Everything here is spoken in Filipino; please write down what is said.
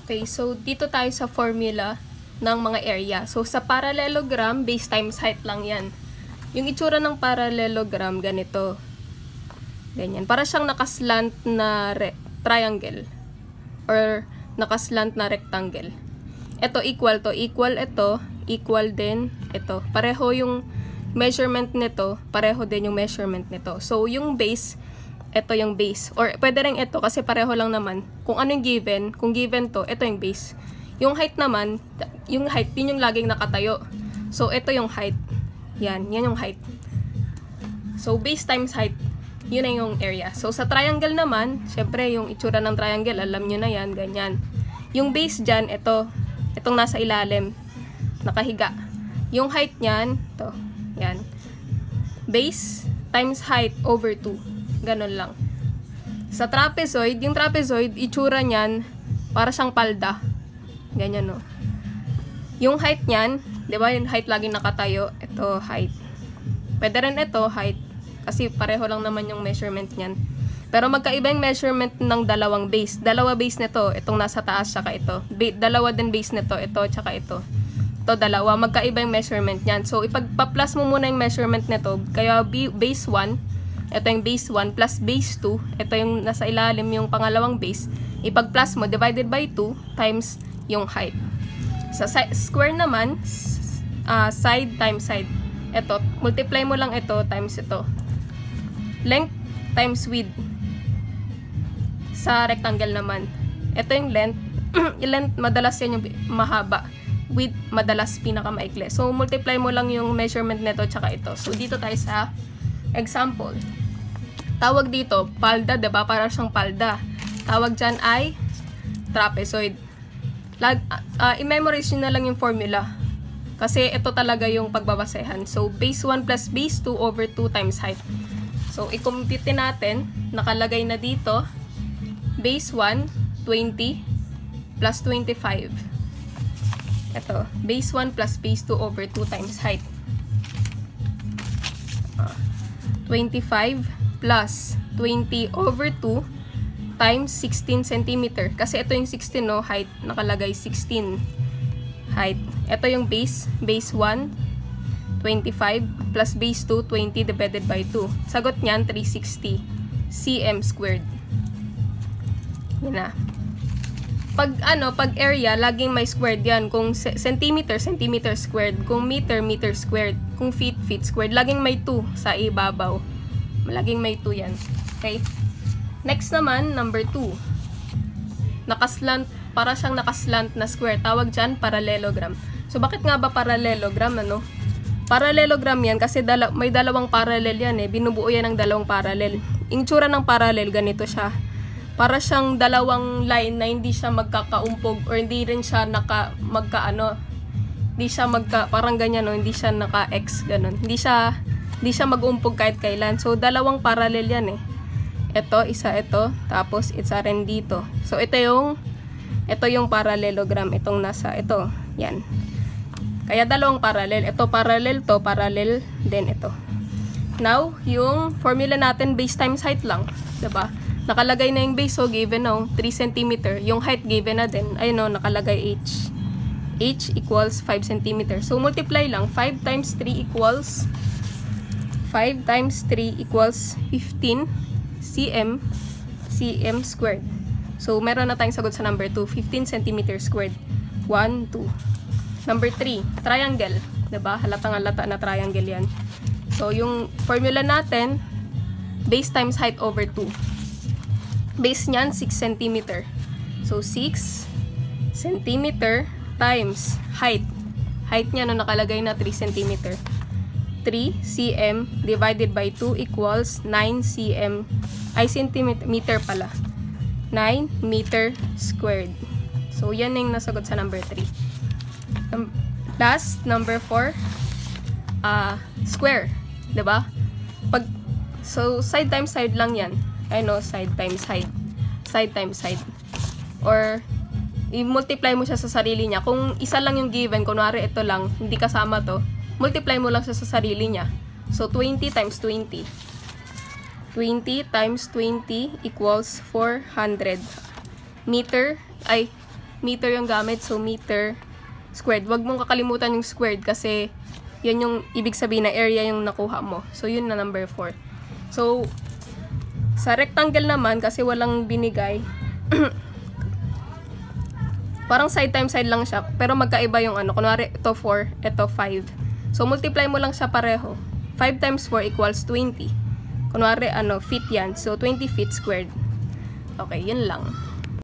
Okay, so dito tayo sa formula ng mga area. So sa parallelogram, base times height lang yan. Yung itsura ng parallelogram, ganito. Ganyan. Para siyang nakaslant na triangle. Or nakaslant na rectangle. Ito equal to. Equal ito. Equal din ito. Pareho yung measurement nito. Pareho din yung measurement nito. So yung base, ito yung base. Or pwede rin ito kasi pareho lang naman. Kung ano yung given, kung given to, ito yung base. Yung height naman, yung height, yun yung laging nakatayo. So ito yung height. Yan yung height. So base times height, yun na yung area. So sa triangle naman, syempre yung itsura ng triangle, alam nyo na yan, ganyan. Yung base dyan, itong nasa ilalim, nakahiga. Yung height nyan, ito, yan. Base times height over 2. Ganon lang. Sa trapezoid, yung trapezoid, itsura niyan, para siyang palda. Ganyan, no. Yung height niyan, di ba, yung height laging nakatayo, ito, height. Pwede rin ito, height. Kasi pareho lang naman yung measurement niyan. Pero magkaiba yung measurement ng dalawang base. Dalawa base nito, itong nasa taas, tsaka ito. Dalawa din base nito, ito, tsaka ito. Ito, dalawa. Magkaiba yung measurement niyan. So, ipagpa-plus mo muna yung measurement nito. Kaya, base 1, ito yung base 1 plus base 2. Ito yung nasa ilalim yung pangalawang base. Ipag-plus mo, divided by 2 times yung height. Sa square naman, side times side. Ito, multiply mo lang ito times ito. Length times width. Sa rectangle naman. Ito yung length. Yung length, madalas yan yung mahaba. Width, madalas pinakamaikli. So, multiply mo lang yung measurement nito tsaka ito. So, dito tayo sa example. Tawag dito, palda, diba? Para siyang palda. Tawag dyan ay trapezoid. I-memorize nyo na lang yung formula. Kasi ito talaga yung pagbabasehan. So, base 1 plus base 2 over 2 times height. So, i-compute natin. Nakalagay na dito. Base 1, 20 plus 25. Ito, base 1 plus base 2 over 2 times height. 25 plus 20 over 2 times 16 cm. Kasi ito yung 16, no? Height, nakalagay 16. Height. Ito yung base. Base 1, 25 plus base 2, 20 divided by 2. Sagot niyan, 360 cm squared. Yan na. Pag area, laging may squared yan. Kung centimeter, centimeter squared. Kung meter, meter squared. Kung feet, feet squared. Laging may 2 sa ibabaw. Laging may 2 yan. Okay? Next naman, number 2. Nakaslant, para siyang nakaslant na square. Tawag dyan, parallelogram. So, bakit nga ba parallelogram, ano? Parallelogram yan kasi may dalawang parallel yan, eh. Binubuo yan ng dalawang parallel. Yung tsura ng parallel, ganito siya. Para siyang dalawang line na hindi siya magkakaumpog or hindi rin siya hindi siya parang ganyan, no? Hindi siya naka-X, ganun. Hindi siya mag-umpog kahit kailan. So, dalawang parallel yan, eh. Ito, isa ito, tapos isa rin dito. So, ito yung parallelogram. Itong nasa, ito. Yan. Kaya dalawang parallel. Ito parallel, to parallel, then ito. Now, yung formula natin, base times height lang. Diba? Nakalagay na yung base, so given, no? 3 cm. Yung height, given na din. Ayun, no? Nakalagay h. H equals 5 cm. So, multiply lang. 5 times 3 equals 15 cm squared. So, meron na tayong sagot sa number 2. 15 cm squared. 1, 2. Number 3, triangle. Diba? Halatang-halata na triangle yan. So, yung formula natin, base times height over 2. Base niyan, 6 cm. So, 6 cm times height. Height niya, no, nakalagay na 3 cm. 3 cm divided by 2 equals 9 cm. Ay, centimeter pala. 9 meter squared. So, yan yung nasagot sa number 3. Last, number 4. Square. Diba? So, side times side lang yan. I know, side times side. Side times side. Or, i-multiply mo siya sa sarili niya. Kung isa lang yung given, kunwari ito lang, hindi kasama to, multiply mo lang siya sa sarili niya. So, 20 times 20. 20 times 20 equals 400. Meter, ay, meter yung gamit. So, meter squared. Huwag mong kakalimutan yung squared kasi yun yung ibig sabihin na area yung nakuha mo. So, yun na number 4. So, sa rectangle naman, kasi walang binigay, parang side times side lang siya. Pero magkaiba yung ano. Kunwari, ito 4, ito 5. So, multiply mo lang siya pareho. 5 times 4 equals 20. Kunwari, feet yan. So, 20 feet squared. Okay, yun lang.